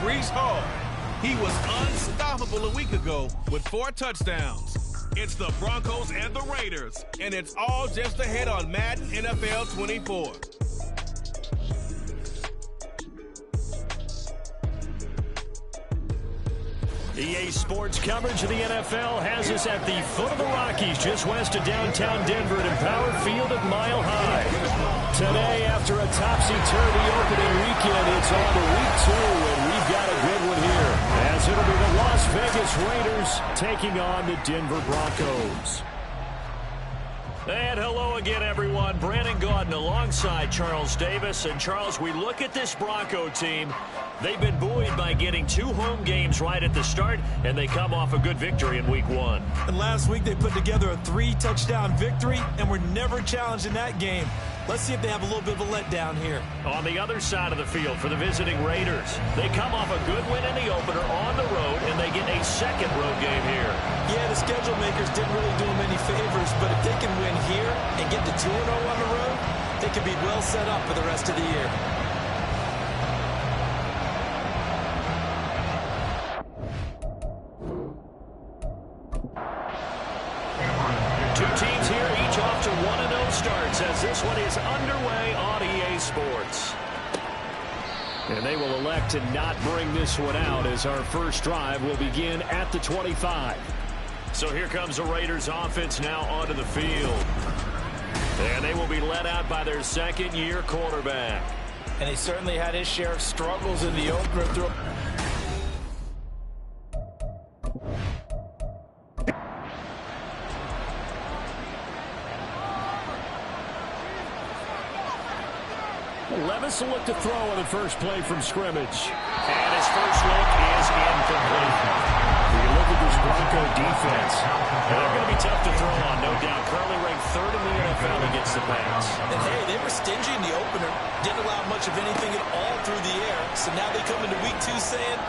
Breece Hall. He was unstoppable a week ago with 4 touchdowns. It's the Broncos and the Raiders, and it's all just ahead on Madden NFL 24. EA Sports coverage of the NFL has us at the foot of the Rockies, just west of downtown Denver at Empower Field at Mile High. Today, after a topsy-turvy opening weekend, it's on to week 2, and we've got a good one here, as it'll be the Las Vegas Raiders taking on the Denver Broncos. And hello again, everyone. Brandon Gaudin alongside Charles Davis. And, Charles, we look at this Bronco team. They've been buoyed by getting 2 home games right at the start, and they come off a good victory in Week 1. And last week they put together a 3-touchdown victory, and were never challenged in that game. Let's see if they have a little bit of a letdown here. On the other side of the field for the visiting Raiders, they come off a good win in the opener on the road, and they get a second road game here. Yeah, the schedule makers didn't really do them any favors, but if they can win here and get to 2-0 on the road, they could be well set up for the rest of the year. Two teams here, each off to 1-0 starts as this one is underway on EA Sports. And they will elect to not bring this one out as our first drive will begin at the 25. So here comes the Raiders offense now onto the field. And they will be led out by their second-year quarterback. And he certainly had his share of struggles in the opener. Levis will look to throw on the first play from scrimmage. And his first look is incomplete. When you look at this Bronco defense, they're going to be tough to throw on, no doubt. Currently ranked 3rd in the NFL against the pass. And hey, they were stingy in the opener. Didn't allow much of anything at all through the air. So now they come into week 2 saying,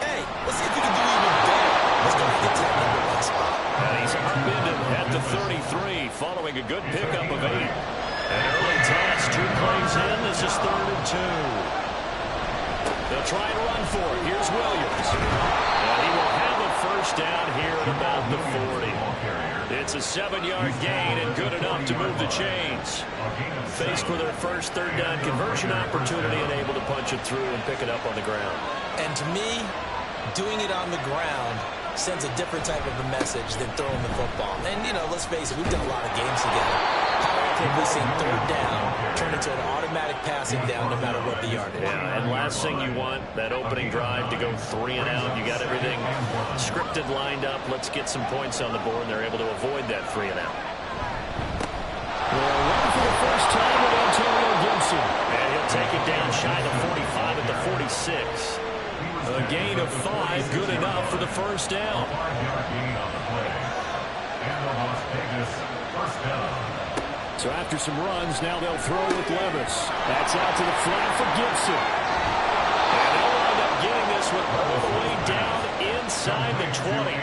hey, let's see if we can do even better. Let's go get to that number 1 spot. And he's upended at the 33 following a good pickup of 8. An early toss, 2 plays in. This is 3rd and 2. They'll try and run for it. Here's Williams. And he will have a first down here at about the 40. It's a 7-yard gain and good enough to move the chains. Faced with their first 3rd down conversion opportunity and able to punch it through and pick it up on the ground. And to me, doing it on the ground sends a different type of a message than throwing the football. And, you know, let's face it, we've done a lot of games together. How often have we seen 3rd down turn into an automatic passing down no matter what the yardage? Yeah, and last thing you want, that opening drive to go 3 and out. You got everything scripted, lined up. Let's get some points on the board, and they're able to avoid that 3 and out. Well, run for the first time with Antonio Gibson. And he'll take it down shy of the 45 at the 46. A gain of 5, good enough for the first down. So after some runs, now they'll throw with Levis. That's out to the flat for Gibson. And they'll wind up getting this one all the way down inside the 20.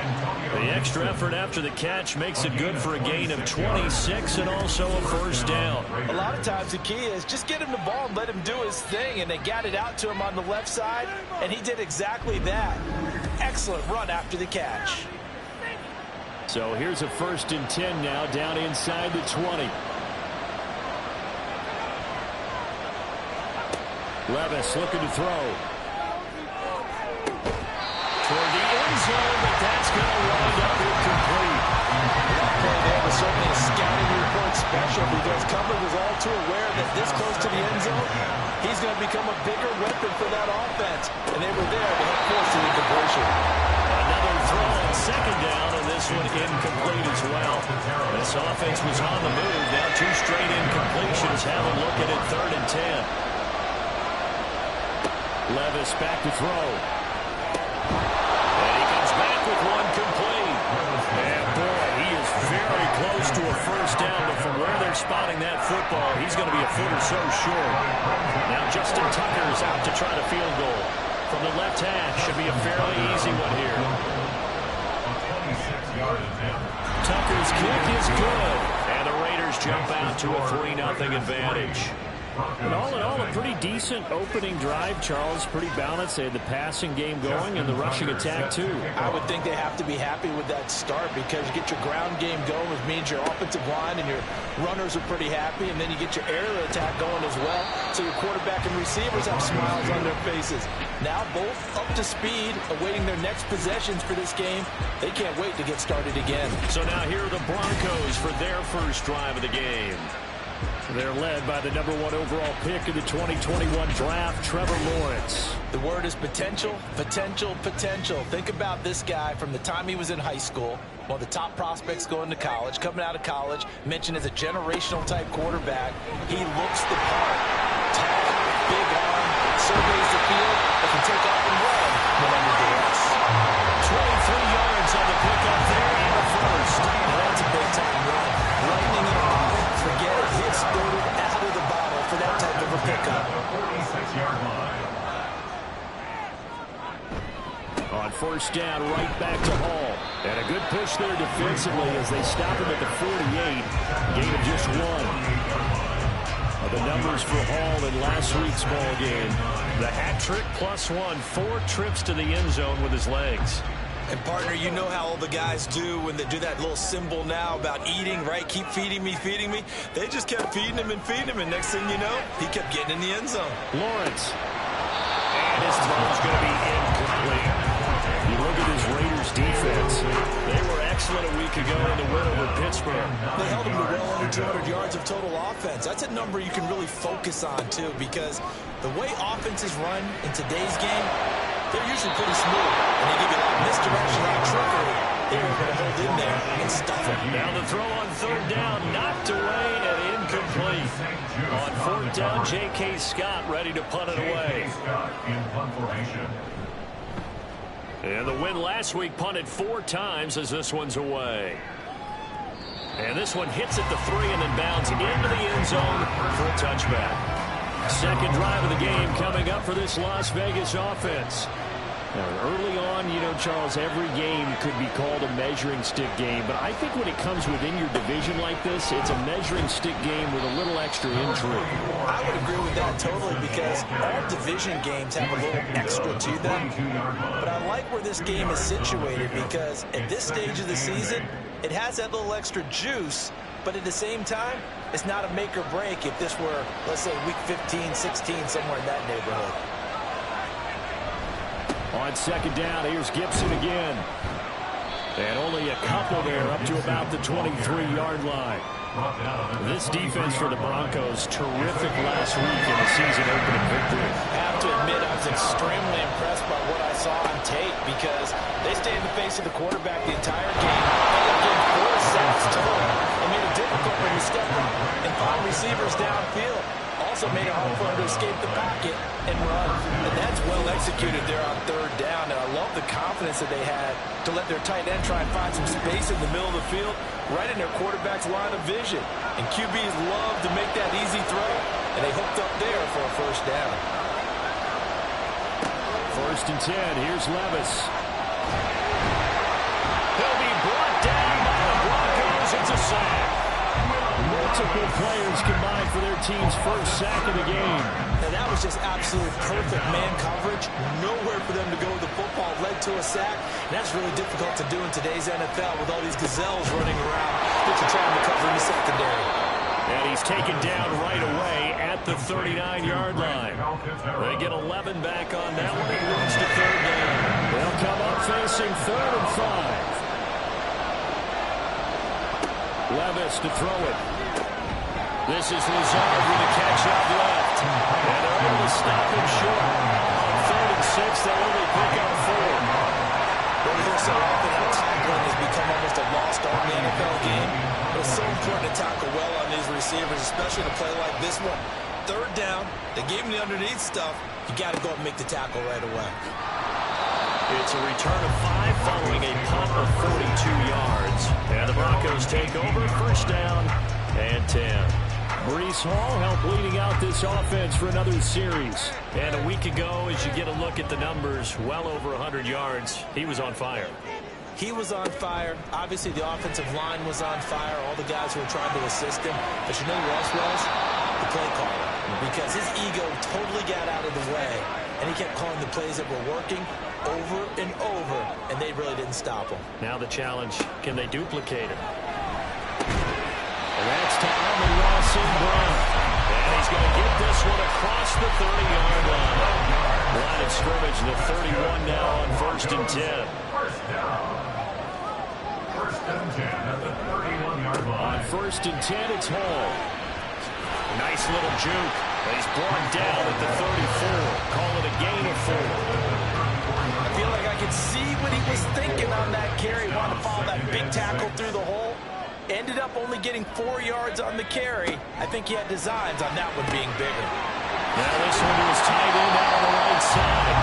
The extra effort after the catch makes it good for a gain of 26 and also a first down. A lot of times the key is just get him the ball and let him do his thing, and they got it out to him on the left side, and he did exactly that. Excellent run after the catch. So here's a 1st and 10 now down inside the 20. Levis looking to throw. Toward the end zone, but that's going to wind up incomplete. That play there was certainly a scouting report special because Cumber was all too aware that this close to the end zone, he's going to become a bigger weapon for that offense. And they were there to help force the incompletion. Another throw on 2nd down, and this one incomplete as well. This offense was on the move. Now 2 straight incompletions. Have a look at it, 3rd and 10. Levis back to throw. And he comes back with 1 complete. And boy, he is very close to a first down, but from where they're spotting that football, he's going to be a foot or so short. Now Justin Tucker is out to try the field goal. From the left hash, should be a fairly easy one here. Tucker's kick is good. And the Raiders jump out to a 3-0 advantage. And all in all, a pretty decent opening drive, Charles. Pretty balanced. They had the passing game going and the rushing attack, too. I would think they have to be happy with that start because you get your ground game going, which means your offensive line and your runners are pretty happy, and then you get your aerial attack going as well. So your quarterback and receivers have smiles on their faces. Now both up to speed, awaiting their next possessions for this game. They can't wait to get started again. So now here are the Broncos for their first drive of the game. They're led by the #1 overall pick in the 2021 draft, Trevor Lawrence. The word is potential, potential, potential. Think about this guy from the time he was in high school, one of the top prospects going to college, coming out of college, mentioned as a generational type quarterback. He looks the part. Tall, big arm, surveys the field, and can take off and run when under duress. 23 yards on the pickup there and a first. That's a big-time run. Lightning in a bottle, forget it. He exploded out of the bottle for that type of a pickup. 46-yard line. On first down, right back to Hall. And a good push there defensively as they stop him at the 48. Gain of just one. The numbers for Hall in last week's ball game. The hat trick +1, 4 trips to the end zone with his legs. And, partner, you know how all the guys do when they do that little symbol now about eating, right? Keep feeding me, feeding me. They just kept feeding him and feeding him, and next thing you know, he kept getting in the end zone. Lawrence. And his throw's going to be incomplete. You look at this Raiders defense. They were excellent a week ago in the win over Pittsburgh. They held him to well under 200 yards of total offense. That's a number you can really focus on, too, because the way offenses run in today's game, they're usually pretty smooth. And they give you a lot of misdirection, a lot of trickery. They're going to hold in there and stuff it. Now the throw on third down, knocked away and incomplete. On fourth down, J.K. Scott ready to punt it away. And the win last week punted 4 times as this one's away. And this one hits at the 3 and then bounds into the end zone for a touchback. Second drive of the game coming up for this Las Vegas offense. Now, early on, you know, Charles, every game could be called a measuring stick game. But I think when it comes within your division like this, it's a measuring stick game with a little extra intrigue. I would agree with that totally because all division games have a little extra to them. But I like where this game is situated because at this stage of the season, it has that little extra juice. But at the same time, it's not a make or break if this were, let's say, week 15, 16, somewhere in that neighborhood. On second down, here's Gibson again. And only a couple there up to about the 23-yard line. This defense for the Broncos, terrific last week in the season-opening victory. I have to admit, I was extremely impressed by what I saw on tape because they stayed in the face of the quarterback the entire game. Ended up getting 4 sacks total and made it difficult for him to step and find receivers downfield. Also made it hard for him to escape the pocket and run. And that's well executed there on third down. And I love the confidence that they had to let their tight end try and find some space in the middle of the field, right in their quarterback's line of vision. And QBs love to make that easy throw, and they hooked up there for a first down. First and 10, here's Levis. He'll be brought down by the Broncos. It's a sack. Multiple players combined for their team's first sack of the game. And that was just absolute perfect man coverage. Nowhere for them to go with the football. Led to a sack. And that's really difficult to do in today's NFL with all these gazelles running around that you're trying to cover in the secondary. And he's taken down right away at the 39-yard line. They get 11 back on that one. It moves to third down. They'll come up facing 3rd and 5. Levis to throw it. This is Lazard with a catch out left. And they're able to stop him short. On 3rd and 6, they'll only pick up 4. What we hear so often, how tackling has become almost a lost art in the NFL game. But it's so important to tackle well on these receivers, especially in a play like this one. Third down, they gave him the underneath stuff. You got to go and make the tackle right away. It's a return of 5 following a punt of 42 yards. And the Broncos take over, first down and 10. Breece Hall helped leading out this offense for another series. And a week ago, as you get a look at the numbers, well over 100 yards, he was on fire. He was on fire. Obviously, the offensive line was on fire. All the guys who were trying to assist him. But you know who else was? The play caller. because his ego totally got out of the way, and he kept calling the plays that were working over and over, and they really didn't stop him. Now the challenge, can they duplicate it? And that's to Amon-Ra St. Brown. And he's going to get this one across the 30-yard line. Line of scrimmage, the 31 now on 1st and 10. First down. 1st and 10 at the 31-yard line. On 1st and 10, it's Hall. Nice little juke. But he's brought down at the 34. Call it a gain of 4. I feel like I could see what he was thinking on that carry. Wanted to follow that big tackle through the hole. Ended up only getting 4 yards on the carry. I think he had designs on that one being bigger. Now this one to his tight end out on the right side.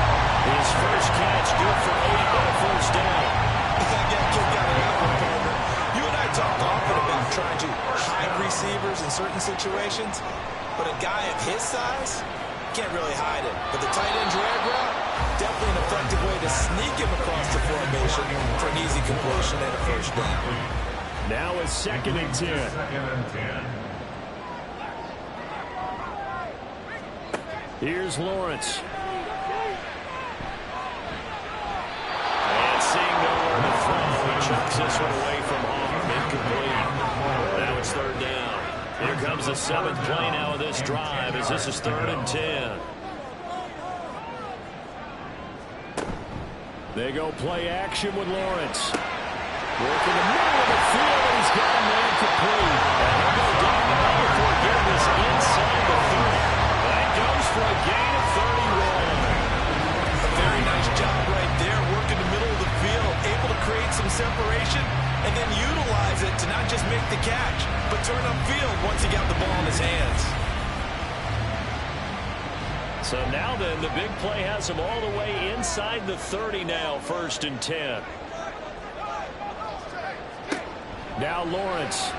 His first catch, good for 8 on a 1st down. I got a kick out of that one, partner. You and I talked often about trying to hide receivers in certain situations, but a guy of his size can't really hide it. But the tight end drag route, definitely an effective way to sneak him across the formation for an easy completion and a 1st down. Now it's 2nd and 10. 2nd and 10. Here's Lawrence. And seeing nowhere to throw, he chucks this one away from home. Incomplete. Now it's 3rd down. Here comes the 7th play now of this drive as this is 3rd and 10. They go play action with Lawrence. Working the middle of the field, and he's got a man complete. And he'll go down the middle before getting this inside the 30. That goes for a gain of 31. A very nice job right there, working the middle of the field, able to create some separation, and then utilize it to not just make the catch, but turn upfield once he got the ball in his hands. So now then, the big play has him all the way inside the 30 now, 1st and 10. Now Lawrence.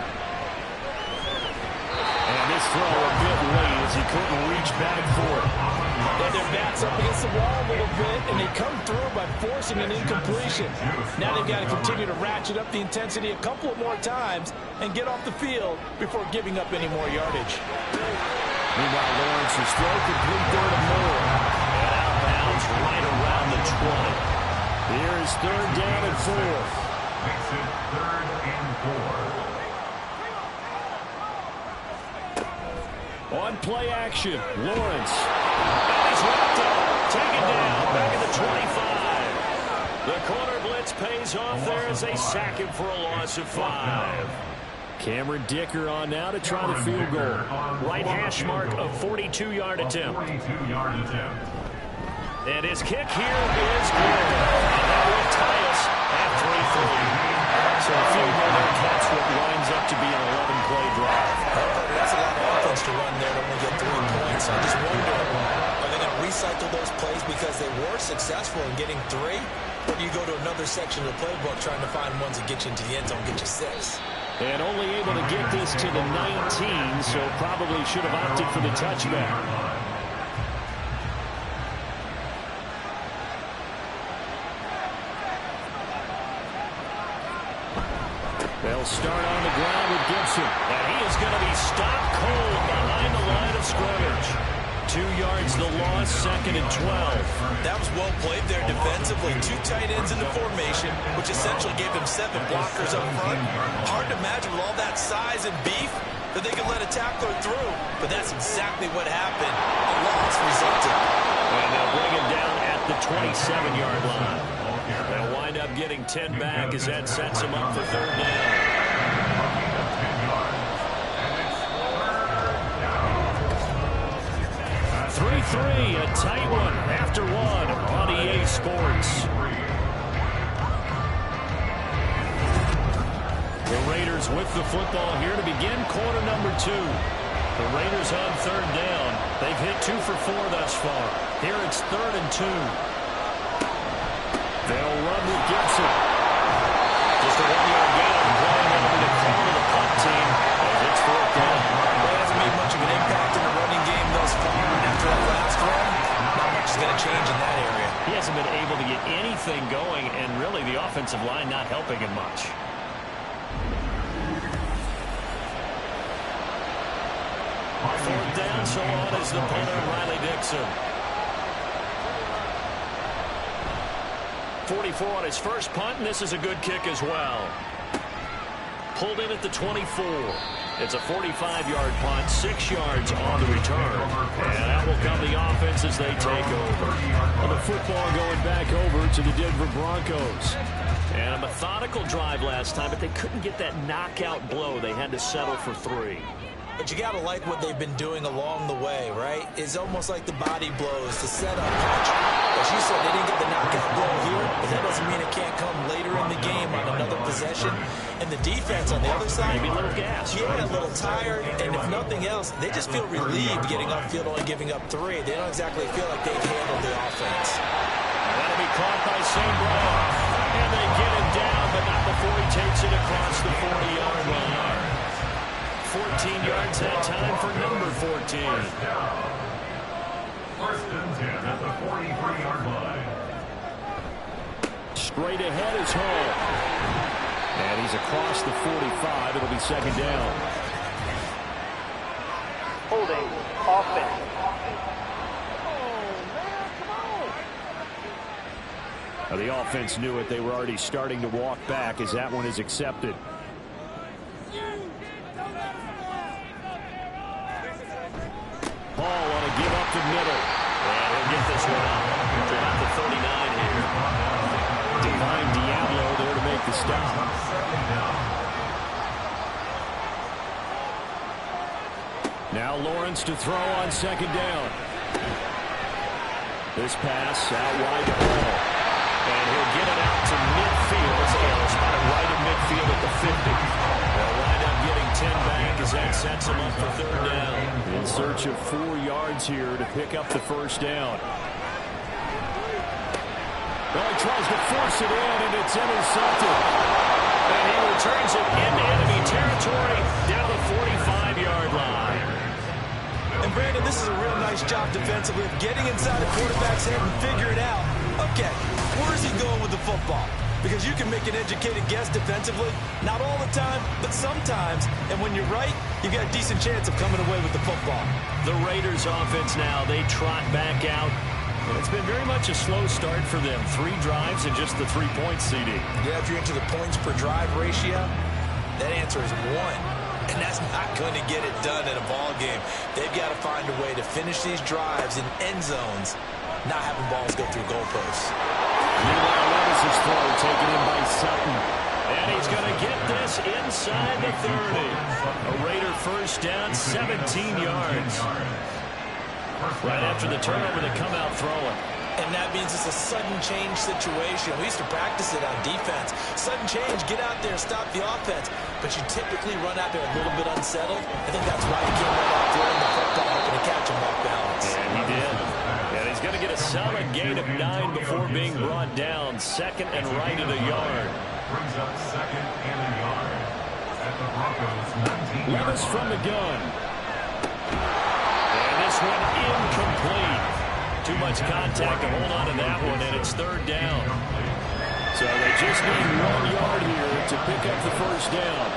And this throw a bit late as he couldn't reach back for it. And their backs up against the wall a little bit, and they come through by forcing an incompletion. Now they've got to continue to ratchet up the intensity a couple of more times and get off the field before giving up any more yardage. Meanwhile, Lawrence's throw complete there to Moore. And out of bounds right around the 20. Here is 3rd down and 4. Makes it 3rd and 4. On play action, Lawrence. And he's wrapped up. Taken down back at the 25. The corner blitz pays off there as they sack him for a loss of 5. Cameron Dicker on now to try the field goal. Right hash mark of 42-yard attempt. 42-yard attempt. And his kick here is good. And that will tie us at 3-3. So a few more there, that's what winds up to be an 11-play drive. That's a lot of offense to run there to only get 3 points. I just wonder, are they going to recycle those plays because they were successful in getting 3? Or do you go to another section of the playbook trying to find ones that get you into the end zone, get you 6? And only able to get this to the 19, so probably should have opted for the touchback. They'll start on the ground with Gibson. And he is going to be stopped cold behind the line of scrimmage. 2 yards the loss, 2nd and 12. That was well played there defensively. 2 tight ends in the formation, which essentially gave him 7 blockers up front. Hard to imagine with all that size and beef that they could let a tackler through. But that's exactly what happened. A loss resulted. And they'll bring him down at the 27-yard line. They'll wind up getting 10 back as that sets him up for 3rd down. 3-3, a tight one after 1 on EA Sports. The Raiders with the football here to begin quarter number 2. The Raiders on 3rd down. They've hit 2 for 4 thus far. Here it's 3rd and 2. They'll run with Gibson. Just a 1-yard gain playing over the corner of the punt team as it's 4th down. Well, hasn't made much of an impact in the running game thus far. And after that last run, not much is going to change in that area. He hasn't been able to get anything going, and really the offensive line not helping him much. 4th down, so on is the punter, Riley Dixon. 44 on his first punt, and this is a good kick as well. Pulled in at the 24. It's a 45-yard punt, 6 yards on the return. And that will come the offense as they take over. Well, the football going back over to the Denver Broncos. And a methodical drive last time, but they couldn't get that knockout blow. They had to settle for 3. But you got to like what they've been doing along the way, right? It's almost like the body blows to set up punch. As you said, they didn't get the knockout blow here, but that doesn't mean it can't come later in the game on another possession. And the defense on the other side, maybe a little gas. Yeah, a little tired. And if nothing else, they just feel relieved getting upfield only giving up 3. They don't exactly feel like they've handled the offense. That'll be caught by St. Brown. And they get him down, but not before he takes it across the 40-yard line. 14 yards that time for number 14. First and 10 at the 43-yard line. Straight ahead is Hall. And he's across the 45. It'll be 2nd down. Holding offense. Now, the offense knew it. They were already starting to walk back as that one is accepted. Hall on a give up the middle. And he'll get this one out to about the 39 here. Divine Diablo there to make the stop. Now Lawrence to throw on 2nd down. This pass out wide to Hall. And he'll get it out to midfield. He'll spot it right at midfield at the 50. They'll wind up getting 10 back as that sets him up for 3rd down. In search of 4 yards here to pick up the 1st down. Well, he tries to force it in, and it's intercepted. And he returns it into enemy territory down the 45-yard line. And Brandon, this is a real nice job defensively of getting inside the quarterback's head and figuring out, okay, where is he going with the football? Because you can make an educated guess defensively, not all the time, but sometimes. And when you're right, you've got a decent chance of coming away with the football. The Raiders offense now, they trot back out. And it's been very much a slow start for them. 3 drives and just the 3 points, CD. Yeah, if you're into the points per drive ratio, that answer is 1. And that's not going to get it done in a ball game. They've got to find a way to finish these drives in end zones, not having balls go through goalposts. Meanwhile, Levis' throw taken in by Sutton. And he's going to get this inside the 30. A Raider 1st down, 17 yards. Right after the turnover, they come out throwing. And that means it's a sudden change situation. We used to practice it on defense. Sudden change, get out there, stop the offense. But you typically run out there a little bit unsettled. I think that's why he came right out there in the football, hoping to catch him off balance. And he did. And he's going to get a solid gain of 9 before being brought down. 2nd and right at a yard. Brings up 2nd and a yard at the Broncos 19. Levis from the gun. And this one incomplete. Too much contact to hold on to that one, and it's 3rd down. So they just need 1 yard here to pick up the 1st down.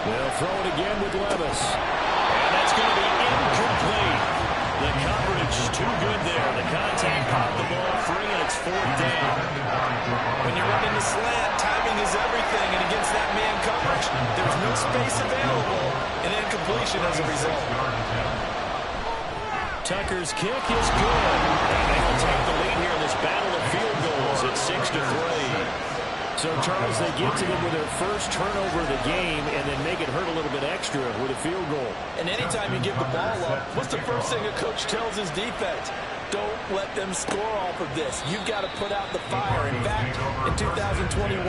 They'll throw it again with Levis. And that's going to be incomplete. The coverage too good there. The contact caught the ball free, and it's 4th down. When you're running the slant, timing is everything. And against that man coverage, there's no space available. And incompletion as a result. Tucker's kick is good. And they will take the lead here in this battle of field goals at 6-3. So, Charles, they get to them with their first turnover of the game and then make it hurt a little bit extra with a field goal. And anytime you give the ball up, what's the first thing a coach tells his defense? Don't let them score off of this. You've got to put out the fire. In fact, in 2021,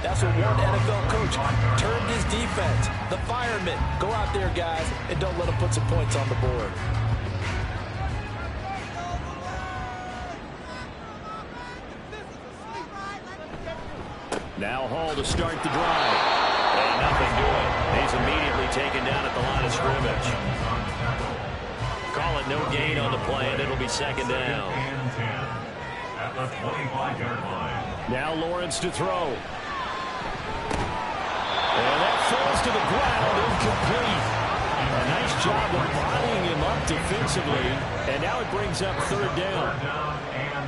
that's what one NFL coach termed his defense. The firemen. Go out there, guys, and don't let them put some points on the board. Now Hall to start the drive. And nothing doing. He's immediately taken down at the line of scrimmage. Call it no gain on the play, and it'll be 2nd down. And 10 at the 25-yard line. Now Lawrence to throw. And that falls to the ground, incomplete. A nice job of bodying him up defensively. And now it brings up third down. Third down and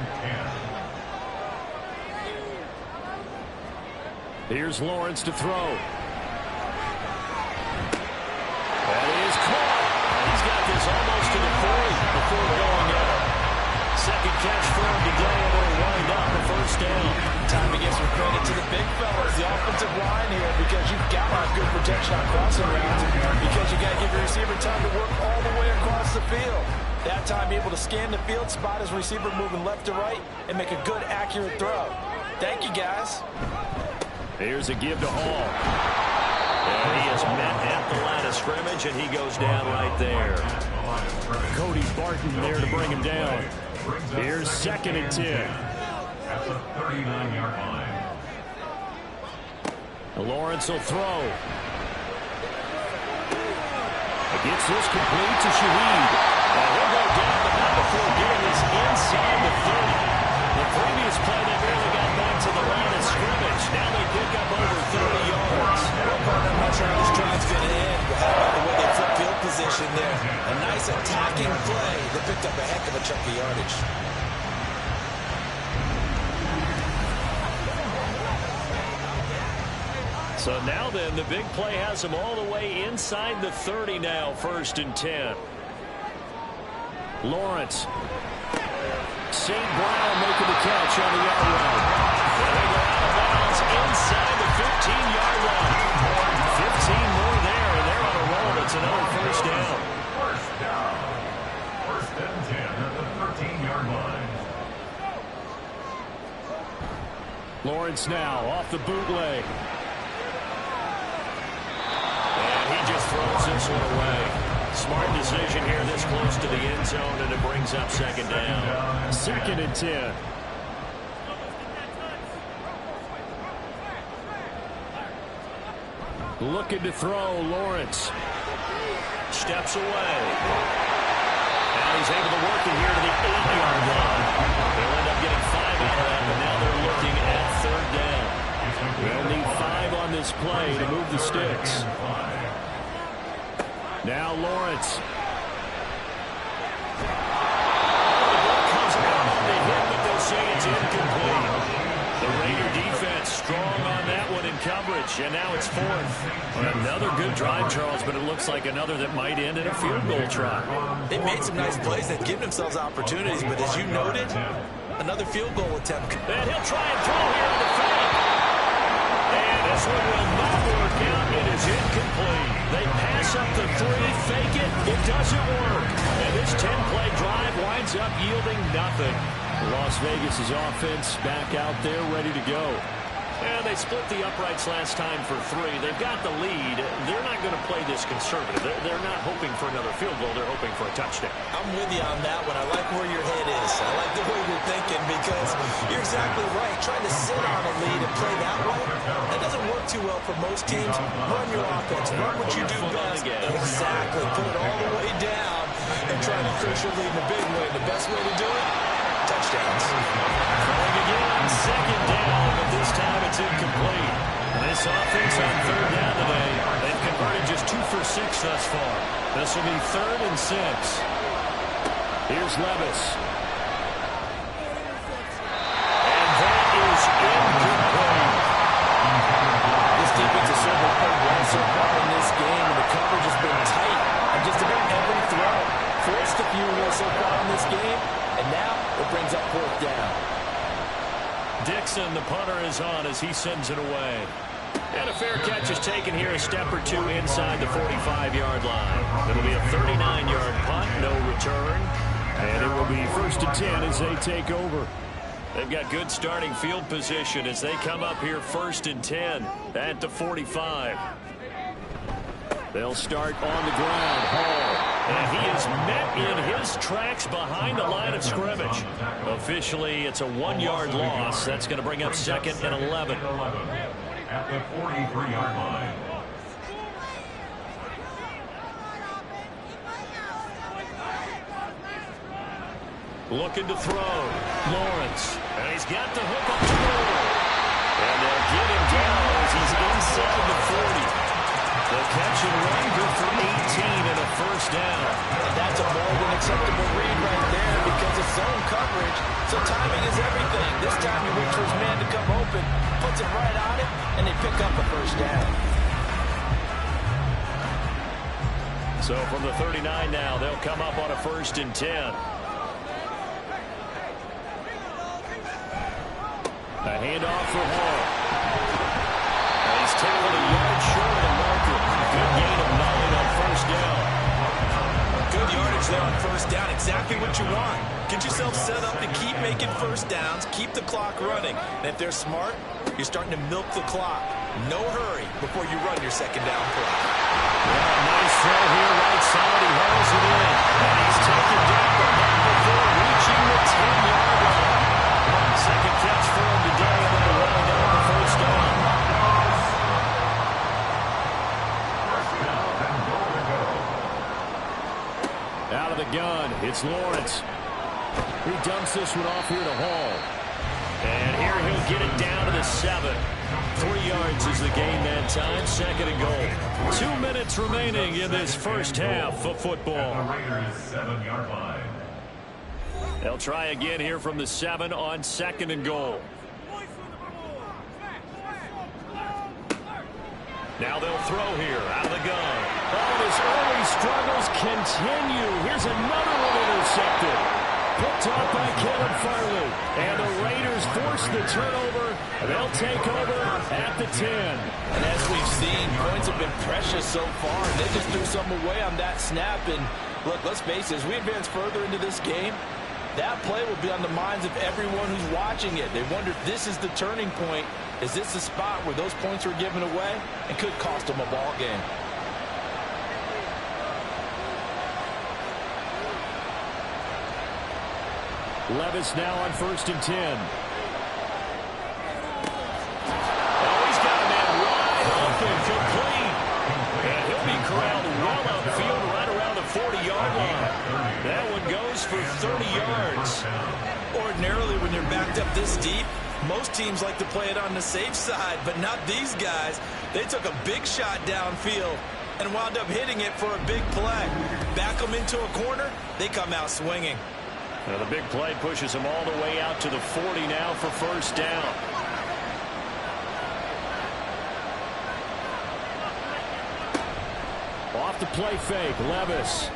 10. Here's Lawrence to throw. That is caught. And he's got this almost to the 40 before going out. Second catch for him today, and it'll wind up a first down. Time to give some credit to the big fellas, the offensive line here, because you've got to have good protection on crossing routes, because you got to give your receiver time to work all the way across the field. That time, able to scan the field, spot his receiver moving left to right, and make a good, accurate throw. Thank you, guys. Here's a give to Hall. And he is met at the line of scrimmage, and he goes down right there. Cody Barton there to bring him down. Here's second and 10. At the 39-yard line. Lawrence will throw. Gets this complete to Shaheed. And he'll go down the back before getting this inside the 30. The previous play, they barely got back to the line of scrimmage. Now they pick up over 30 yards. I'm not sure how this drive's going to end, but how about the way they flip field position there? A nice attacking play that picked up a heck of a chunk of yardage. So now then, the big play has them all the way inside the 30 now, first and 10. Lawrence. St. Brown making the catch on the yard line. And they go out of bounds inside the 15-yard line. 15 more there, and they're on a roll. It's another first down. First down. First and 10 at the 13-yard line. Lawrence now off the bootleg. And he just throws this one away. Smart decision here this close to the end zone, and it brings up second down. Second and 10. Looking to throw, Lawrence. Steps away. Now he's able to work it here to the 8-yard line. They'll end up getting 5 out of that, but now they're looking at third down. They'll need 5 on this play to move the sticks. Now Lawrence. Comes out on the hit, but they'll say it's incomplete. The Raider defense strong on that one in coverage, and now it's fourth. Another good drive, Charles, but it looks like another that might end in a field goal try. They made some nice plays that give themselves opportunities, but as you noted, another field goal attempt. And he'll try and throw here on the fake. And this one will not work out. It is incomplete. They pass up the 3, fake it. It doesn't work. And this 10-play drive winds up yielding nothing. Las Vegas' offense back out there ready to go. And they split the uprights last time for 3. They've got the lead. They're not going to play this conservative. They're not hoping for another field goal. They're hoping for a touchdown. I'm with you on that one. I like where your head is. I like the way you're thinking because you're exactly right. Trying to sit on a lead and play that way, that doesn't work too well for most teams. Run your offense. Run what you do best. Exactly. Put it all the way down and try to push your lead in a big way. The best way to do it? Touchdowns. Throwing again, second down, but this time it's incomplete. This offense on third down today, they've converted just 2 for 6 thus far. This will be 3rd and 6. Here's Levis. And that is incomplete. This defense has certainly played well so far in this game, and the coverage has been tight on just about every throw. Forced a few here so far in this game, and now it brings up 4th down. Dixon, the punter, is on as he sends it away. And a fair catch is taken here, a step or 2 inside the 45-yard line. It'll be a 39-yard punt, no return. And it will be 1st and 10 as they take over. They've got good starting field position as they come up here 1st and 10 at the 45. They'll start on the ground. Hall. And he is met in his tracks behind the line of scrimmage. Officially, it's a 1-yard loss. That's going to bring up 2nd and 11. At the 43-yard line. Looking to throw. Lawrence. And he's got the hook up to goal. And they'll get him down as he's inside the 40. The catch and run, good for 18 and a first down. And that's a more than acceptable read right there because it's zone coverage, so timing is everything. This time he waits for his man to come open, puts it right on it, and they pick up a first down. So from the 39 now, they'll come up on a 1st and 10. A handoff for Hall. And he's tackled a yard short of the marker. Good gain of 9 on 1st down. Good yardage there on 1st down. Exactly what you want. Get yourself set up to keep making 1st downs, keep the clock running. And if they're smart, you're starting to milk the clock. No hurry before you run your 2nd down play. Yeah, nice throw here, right side. He hauls it in. And he's taken down the back before reaching the 10-yard line. Second catch for him today, and then running down the 1st down. Out of the gun, it's Lawrence. He dumps this one off here to Hall. And here he'll get it down to the 7. 3 yards is the gain that time, 2nd and goal. 2 minutes remaining in this first half of football. The Raiders' 7-yard line. They'll try again here from the 7 on 2nd and goal. Now they'll throw here out of the gun. Oh, his early struggles continue. Here's another one intercepted. Picked off by Kevin Farley. And the Raiders force the turnover. They'll take over at the 10. And as we've seen, points have been precious so far. They just threw some away on that snap. And look, let's face it, as we advance further into this game, that play will be on the minds of everyone who's watching it. They wonder if this is the turning point. Is this the spot where those points were given away and could cost them a ball game? Levis now on 1st and 10. Oh, he's got a man wide open, complete. And he'll be corralled well upfield right around the 40-yard line. That one goes for 30 yards. Ordinarily, when you're backed up this deep, most teams like to play it on the safe side, but not these guys. They took a big shot downfield and wound up hitting it for a big play. Back them into a corner, they come out swinging. Now the big play pushes them all the way out to the 40 now for 1st down. Off the play fake, Levis.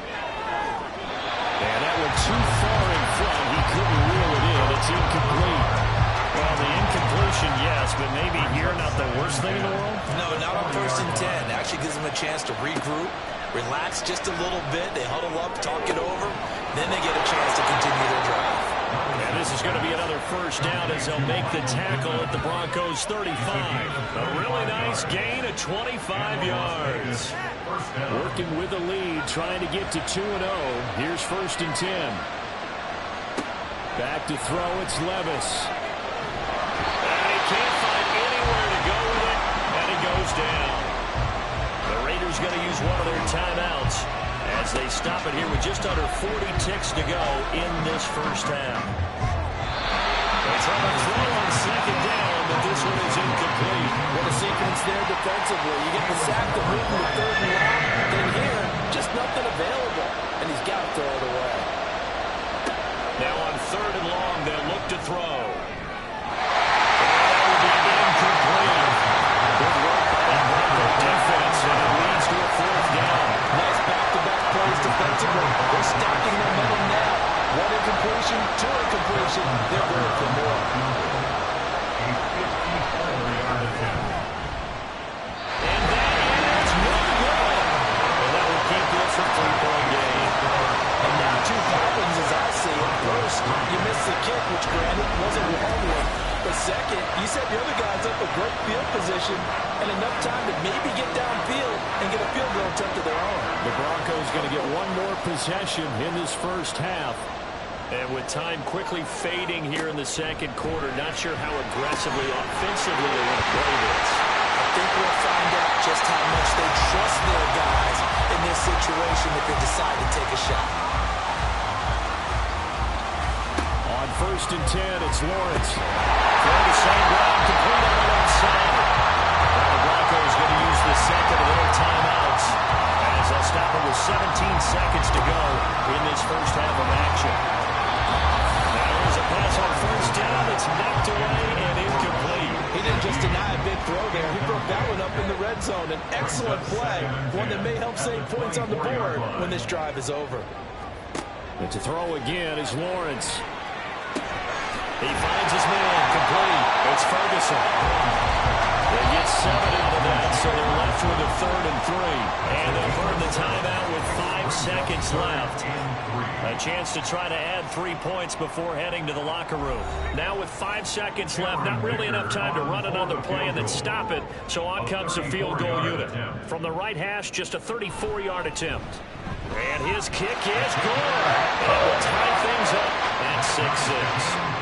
And that went too far in front. He couldn't reel it in. It's incomplete. Well, the incompletion, yes, but maybe here not the worst thing in the world? No, not on 1st and 10. Actually gives them a chance to regroup, relax just a little bit. They huddle up, talk it over. Then they get a chance to continue their drive. And this is going to be another 1st down as they'll make the tackle at the Broncos' 35. A really nice gain of 25 yards. Working with the lead, trying to get to 2-0. Here's 1st and 10. Back to throw, it's Levis. And he can't find anywhere to go with it, and he goes down. The Raiders going to use one of their timeouts as they stop it here with just under 40 ticks to go in this first half. They try to throw on 2nd down, but this one is incomplete. What a sequence there defensively. You get the sack to move to the 3rd and long, then here, just nothing available, and he's got to throw it away. Now on 3rd and long, they'll look to throw. That will be incomplete. Good work by the Bronco defense, and it leads to a 4th down. Nice back-to-back plays defensively. They're stacking momentum now. One incompletion, 2 incompletion. They're going for more. And that is no good. And that will keep this a 3-point game. And now 2 problems as I see it. First, you missed the kick, which granted wasn't a long one. But second, you set the other guys up a great field position and enough time to maybe get downfield and get a field goal attempt of their own. The Broncos going to get one more possession in this first half. And with time quickly fading here in the 2nd quarter, not sure how aggressively, offensively they want to play this. I think we'll find out just how much they trust their guys in this situation if they decide to take a shot. 1st and 10. It's Lawrence. Throw the same ground, complete on the left side. Now the Broncos going to use the second of their timeouts as they'll stop it with 17 seconds to go in this first half of action. Now here's a pass on 1st down. It's knocked away and incomplete. He didn't just deny a big throw there. He broke that one up in the red zone. An excellent play. One that may help save points on the board when this drive is over. And to throw again is Lawrence. He finds his man. Complete. It's Ferguson. They get 7 out of that, so they're left with a 3rd and 3. And they'll burn the timeout with 5 seconds left. A chance to try to add 3 points before heading to the locker room. Now with 5 seconds left, not really enough time to run another play and then stop it, so on comes the field goal unit. From the right hash, just a 34-yard attempt. And his kick is good. And will tie things up at 6-6.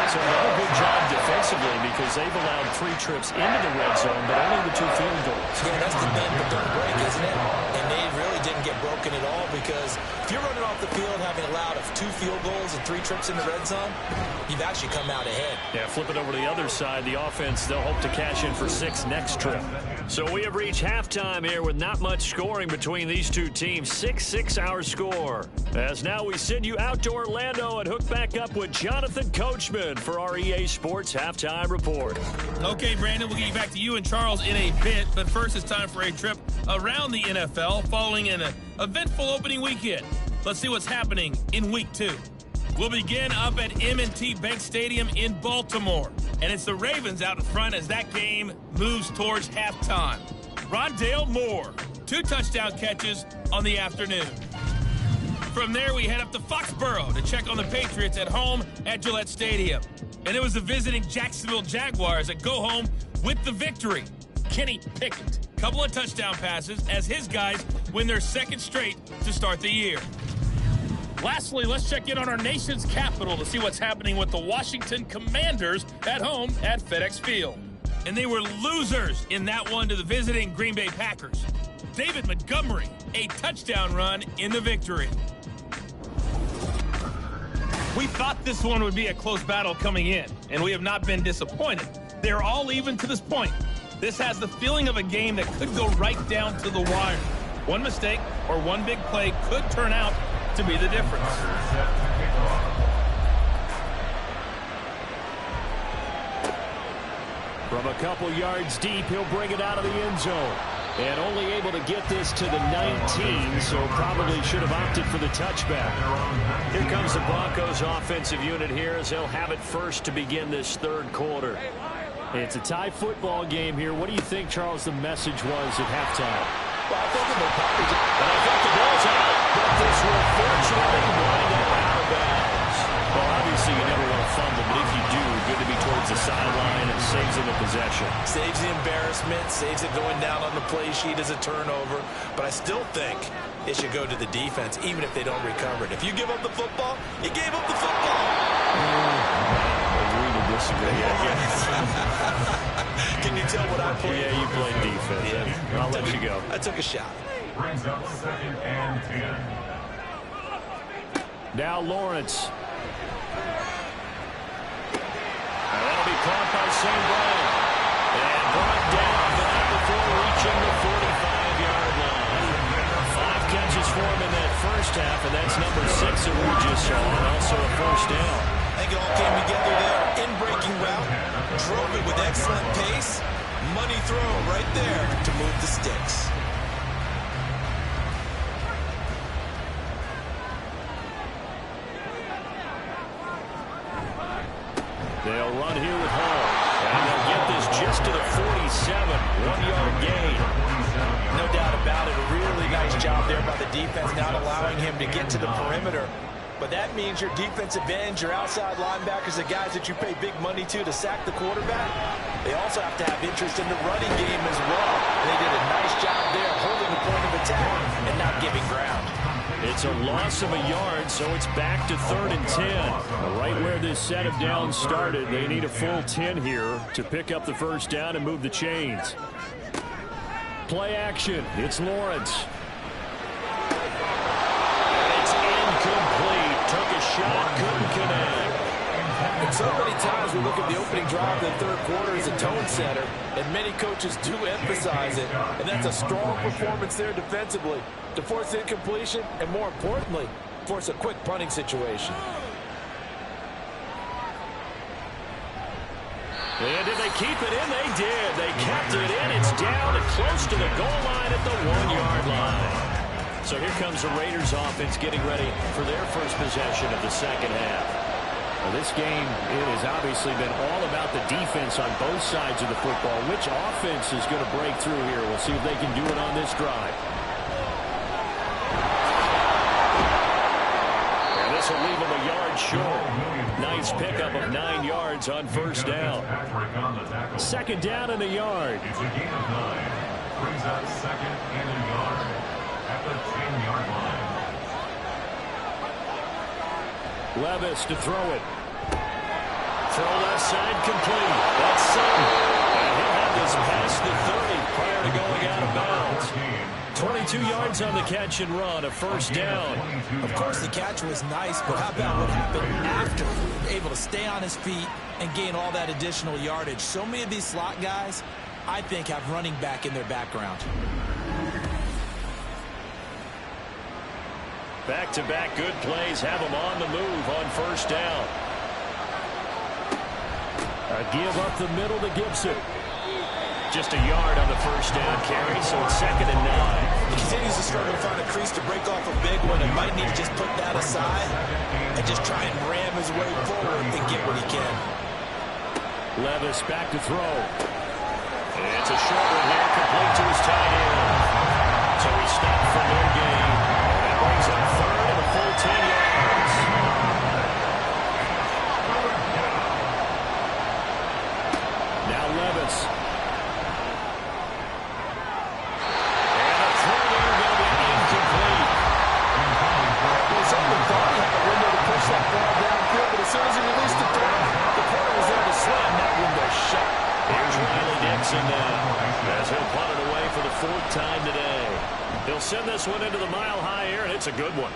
So another good job defensively because they've allowed 3 trips into the red zone, but only the 2 field goals. Yeah, that's the bend but don't break, isn't it? And they really didn't get broken at all because if you're running off the field having allowed 2 field goals and 3 trips in the red zone, you've actually come out ahead. Yeah, flip it over to the other side. The offense, they'll hope to cash in for 6 next trip. So we have reached halftime here with not much scoring between these 2 teams. 6-6 our score. As now we send you out to Orlando and hook back up with Jonathan Coachman for our EA Sports Halftime Report. Okay, Brandon, we'll get you back to you and Charles in a bit, but first it's time for a trip around the NFL following an eventful opening weekend. Let's see what's happening in Week 2. We'll begin up at M&T Bank Stadium in Baltimore, and it's the Ravens out in front as that game moves towards halftime. Rondale Moore, 2 touchdown catches on the afternoon. From there, we head up to Foxborough to check on the Patriots at home at Gillette Stadium. And it was the visiting Jacksonville Jaguars that go home with the victory. Kenny Pickett, couple of touchdown passes as his guys win their 2nd straight to start the year. Lastly, let's check in on our nation's capital to see what's happening with the Washington Commanders at home at FedEx Field. And they were losers in that one to the visiting Green Bay Packers. David Montgomery, a touchdown run in the victory. We thought this one would be a close battle coming in, and we have not been disappointed. They're all even to this point. This has the feeling of a game that could go right down to the wire. One mistake or one big play could turn out to be the difference. From a couple yards deep, he'll bring it out of the end zone. And only able to get this to the 19, so probably should have opted for the touchback. Here comes the Broncos offensive unit here as they'll have it first to begin this 3rd quarter. It's a tie football game here. What do you think, Charles, the message was at halftime? Well, I think the ball's out, but this will fortunately wind up out of bounds. Well, obviously you never want to fumble, but if you do, good to be towards the sideline and saves them the possession. Saves the embarrassment, saves it going down on the play sheet as a turnover. But I still think it should go to the defense, even if they don't recover it. If you give up the football, you gave up the football. Agree to disagree, I guess. Can you tell what I played? Yeah, you played defense. Yeah. I'll let you go. I took a shot. Brings up 2nd and 10. Now Lawrence. And that'll be caught by St. Brown. And brought down, but not before reaching the 45-yard line. 5 catches for him in that first half, and that's number 6 that we just saw, and also a 1st down. I think it all came together there. In-breaking route, drove it with excellent pace. Money throw right there to move the sticks. They'll run here with Hall. And they'll get this just to the 47. 1-yard gain. No doubt about it. A really nice job there by the defense, not allowing him to get to the perimeter. But that means your defensive ends, your outside linebackers, the guys that you pay big money to sack the quarterback, they also have to have interest in the running game as well. They did a nice job there holding the point of attack and not giving ground. It's a loss of a yard, so it's back to 3rd and 10. Right where this set of downs started, they need a full 10 here to pick up the 1st down and move the chains. Play action. It's Lawrence. And it's incomplete. Took a shot, couldn't connect. times we look at the opening drive of the third quarter as a tone setter, and many coaches do emphasize it, and that's a strong performance there defensively to force incompletion and, more importantly, force a quick punting situation. And did they keep it in? They did. They kept it in. It's down and close to the goal line at the 1-yard line. So here comes the Raiders offense getting ready for their first possession of the second half. Well, this game, it has obviously been all about the defense on both sides of the football. Which offense is going to break through here? We'll see if they can do it on this drive. And this will leave them a yard short. Nice pickup of 9 yards on first down. Second down and a yard. It's a gain of 9. Brings up second and a yard at the 10-yard line. Levis to throw it. Throw left side complete. That's Sutton. And he'll have this past the 30 prior to going out of bounds. 22 yards on the catch and run, a first down. Of course, the catch was nice, but how about what happened after? Able to stay on his feet and gain all that additional yardage. So many of these slot guys, I think, have running back in their background. Back-to-back good plays have them on the move on first down. A give up the middle to Gibson. Just a yard on the first down carry, so it's second and 9. He continues to struggle to find a crease to break off a big one and might need to just put that aside and just try and ram his way forward and get what he can. Levis back to throw. It's a short one here, complete to his tight end. So he stopped for no gain. That brings up third and a full 10 yards. Now Levis. And a throw there going to be incomplete. Well, someone thought he had a window to push that ball downfield, but as soon as he released the throw, the corner was there to slam that window shut. Here's Riley Dixon now as he'll punt it away for the 4th time today. He'll send this one into the mile-high air, and it's a good one.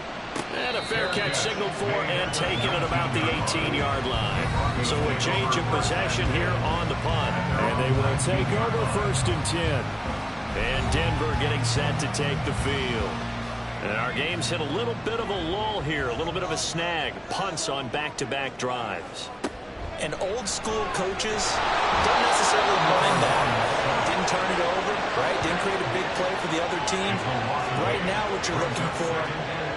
And a fair catch signaled for and taken at about the 18-yard line. So a change of possession here on the punt. And they will take over first and 10. And Denver getting set to take the field. And our game's hit a little bit of a lull here, a little bit of a snag. Punts on back-to-back drives. And old-school coaches don't necessarily mind that. Didn't turn it over, right? Didn't create a big play for the other team. Right now what you're looking for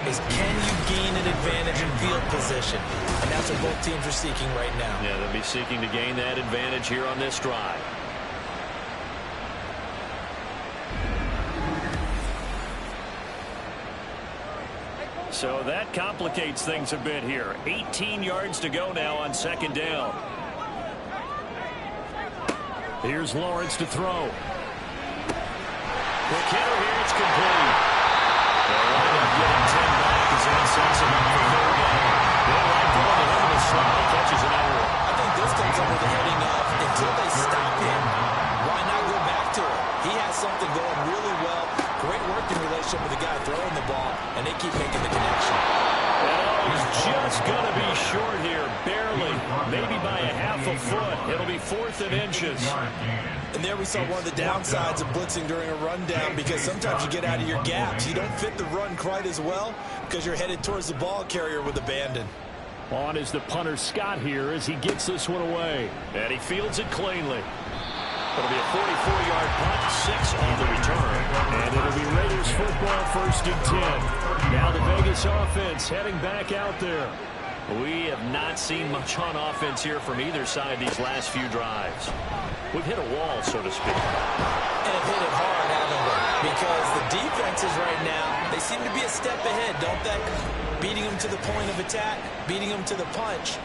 is can you gain an advantage in field position? And that's what both teams are seeking right now. Yeah, they'll be seeking to gain that advantage here on this drive. So that complicates things a bit here. 18 yards to go now on second down. Here's Lawrence to throw. Quick hitter here, it's complete. They'll wind up getting 10 back as that sets him up for third down. They'll right there on the end of the slot. He catches an error. I think this comes under the heading of until they stop him, why not go back to it? He has something going really well. Great working relationship with the guy throwing the ball, and they keep making the connection. And he's just going to be short here, barely, maybe by a half a foot. It'll be 4th and inches. And there we saw one of the downsides of blitzing during a rundown, because sometimes you get out of your gaps. You don't fit the run quite as well because you're headed towards the ball carrier with abandon. On is the punter Scott here as he gets this one away. And he fields it cleanly. It'll be a 44-yard punt, 6 on the return. And it'll be Raiders football, 1st and 10. Now the Vegas offense heading back out there. We have not seen much on offense here from either side these last few drives. We've hit a wall, so to speak. And have hit it hard, haven't we? Because the defenses right now, they seem to be a step ahead, don't they? Beating them to the point of attack, beating them to the punch.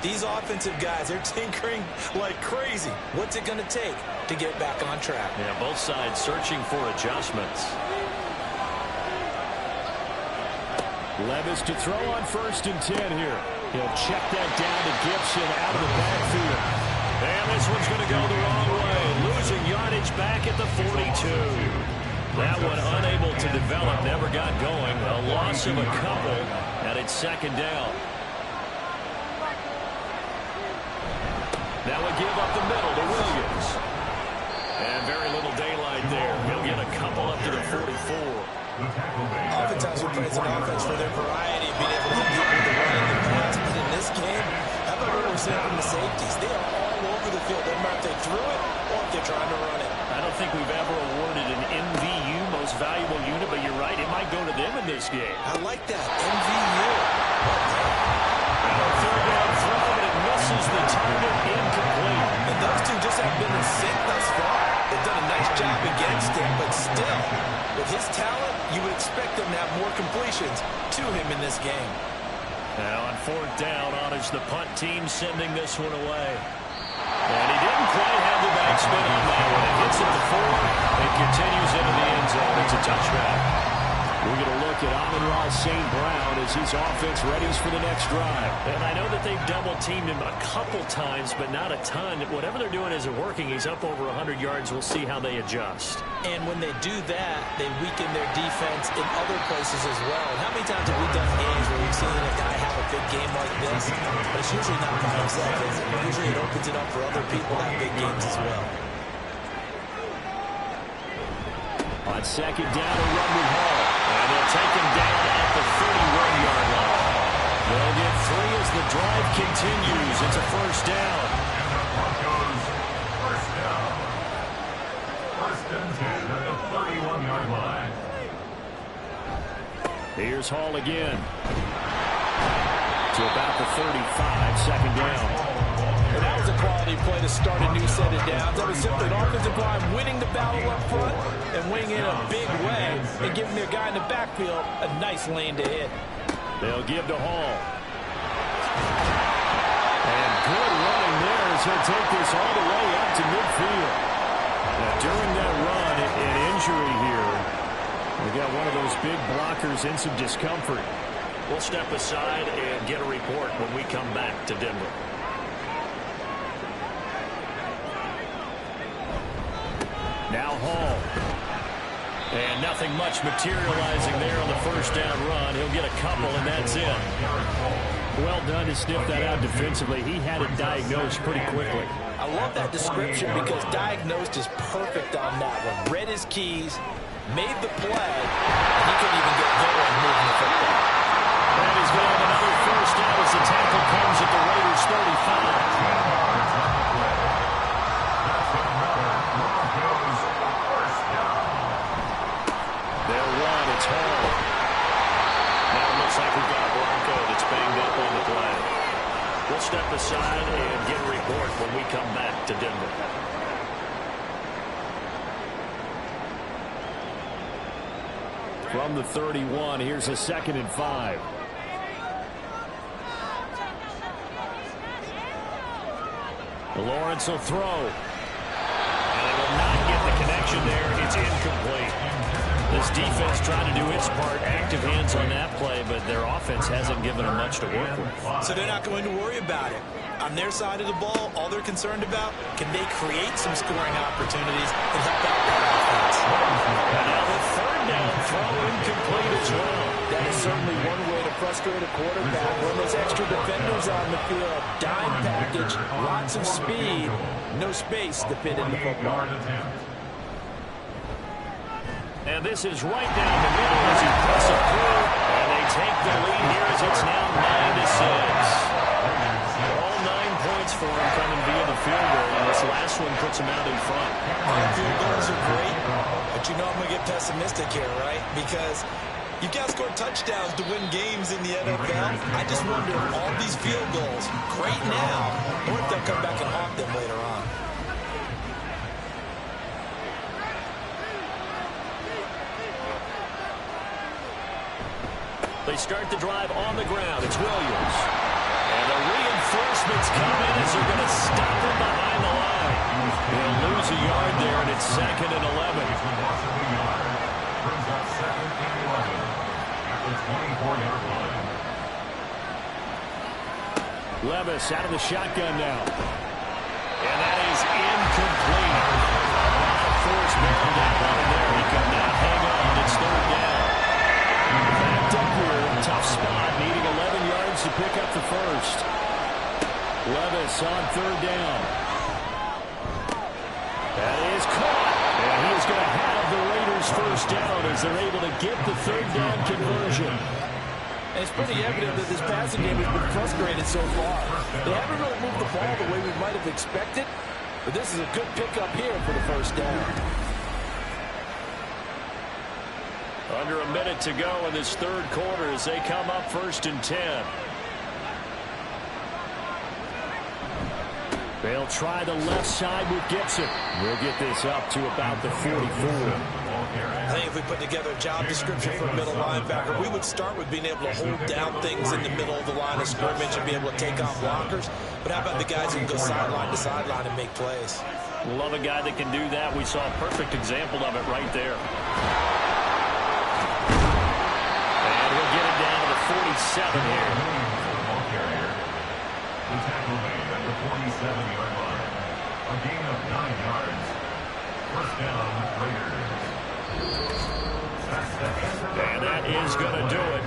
These offensive guys, they're tinkering like crazy. What's it going to take to get back on track? Yeah, both sides searching for adjustments. Levis to throw on 1st and 10 here. He'll check that down to Gibson out of the backfield. And this one's going to go the wrong way. Losing yardage back at the 42. That one unable to develop, never got going. A loss of a couple, and it's second down. Now we give up the middle to Williams. And very little daylight there. He'll get a couple up to the 44. Oftentimes we praise an offense for their variety of being able to compete with the run and the pass. But in this game, how about what we're seeing from the safeties? They are all over the field. No matter if they threw it or if they're trying to run it. I don't think we've ever awarded an MVU, most valuable unit, but you're right. It might go to them in this game. I like that. MVU. And a third down throw, but it misses the target, incomplete. And those two just have been in sync thus far. They've done a nice job against him, but still, with his talent, you would expect them to have more completions to him in this game. Now on fourth down, on is the punt team sending this one away. And he didn't quite have the backspin on that one. It hits at the 4. It continues into the end zone. It's a touchback. We're going to look at Amon-Ra St. Brown as his offense readies for the next drive. And I know that they've double-teamed him a couple times, but not a ton. Whatever they're doing isn't working. He's up over 100 yards. We'll see how they adjust. And when they do that, they weaken their defense in other places as well. And how many times have we done games where we've seen a guy have a big game like this? But it's usually not by himself, is it? Usually it opens it up for other people to have big games as well. On second down, a run with Hall. And they'll take him down at the 31-yard line. They'll get 3 as the drive continues. It's a first down. And the Broncos first down. First and 10 at the 31-yard line. Here's Hall again. To about the 35, second down. And that was a quality play to start a new set of downs. That was simply an offensive line winning the battle up front and winning in a big way and giving their guy in the backfield a nice lane to hit. They'll give to Hall. And good running there as he'll take this all the way up to midfield. Now, during that run, an injury here. We got one of those big blockers in some discomfort. We'll step aside and get a report when we come back to Denver. Now Hall. And nothing much materializing there on the first down run. He'll get a couple, and that's it. Well done to sniff that out defensively. He had it diagnosed pretty quickly. I love that description because diagnosed is perfect on that one. Read his keys, made the play, and he couldn't even get going moving the football. And he's going to have another first down as the tackle comes at the Raiders' 35. Like we've got a Bronco that's banged up on the play. We'll step aside and get a report when we come back to Denver. From the 31, here's a 2nd and 5. Lawrence will throw. And it will not get the connection there. It's incomplete. This defense trying to do its part, active hands on that play, but their offense hasn't given them much to work with. So they're not going to worry about it. On their side of the ball, all they're concerned about, can they create some scoring opportunities and help out that offense? And now the third down throw incomplete as well. That is certainly one way to frustrate a quarterback. When those extra defenders on the field, dime package, lots of speed, no space to fit in the football. And this is right down the middle as he puts it through. And they take the lead here as it's now 9-6. All 9 points for him coming via the field goal. And this last one puts him out in front. Field goals are great, but you know I'm going to get pessimistic here, right? Because you've got to score touchdowns to win games in the NFL. I just wonder if all these field goals, great now, or if they'll come back and haunt them later on. They start the drive on the ground. It's Williams. And the reinforcements come in as they're going to stop him behind the line. They'll lose a yard there, and it's 2nd and 11. Brings up 2nd and 11 at the 24-yard line. Levis out of the shotgun now. And that is incomplete. Force barreled that one in there. He could not hang on. It's 3rd down. Backed up here, tough spot, needing 11 yards to pick up the first. Levis on third down. That is caught. And he is going to have the Raiders first down as they're able to get the third down conversion. And it's pretty evident that this passing game has been frustrated so far. They haven't really moved the ball the way we might have expected, but this is a good pickup here for the first down. Under a minute to go in this third quarter as they come up 1st and 10. They'll try the left side with Gibson. We'll get this up to about the 44. I think if we put together a job description for a middle linebacker, we would start with being able to hold down things in the middle of the line of scrimmage and be able to take on blockers. But how about the guys who can go sideline to sideline and make plays? Love a guy that can do that. We saw a perfect example of it right there. And we'll get it down to the 47 here. The tackle made at the 47-yard line. A gain of 9 yards. First down, Raiders. And that is going to do it